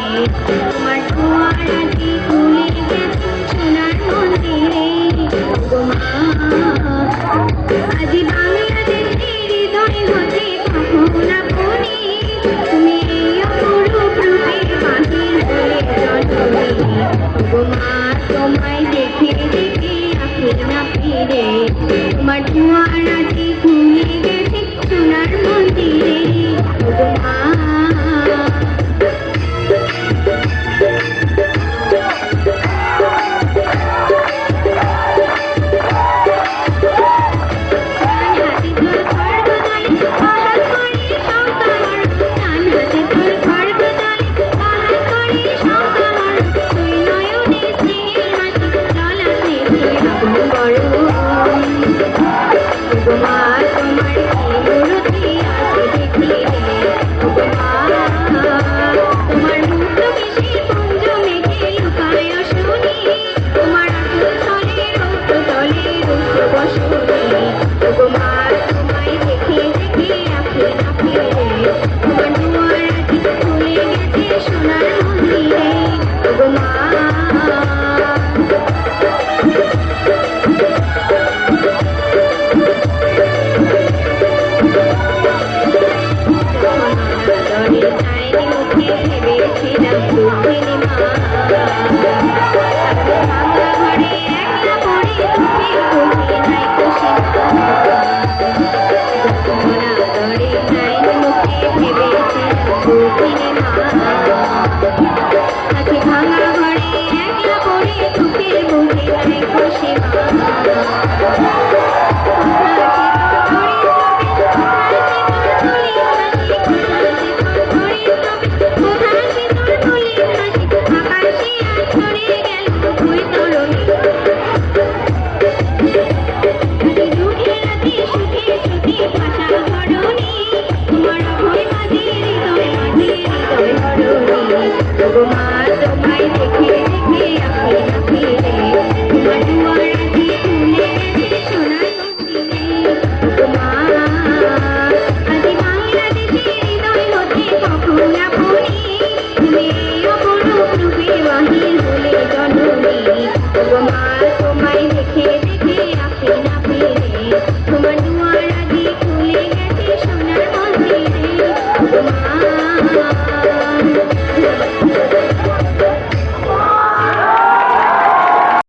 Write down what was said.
তোমার ছোঁয়ারাতে তুলে গেছে সোনার মন্দিরে গো মা। আজি বাংলাদেশের হৃদয় হতে কখন আপনি তুমি এই অপরূপ রূপে বাহির হলে জননী গো মা। তোমায় দেখে দেখে আঁখি না ফিরে তোমার ছোঁয়ারাতে তুলে গেছে সোনার মন্দিরে গো মা। ভেবেছিলাম দুঃখিনী মা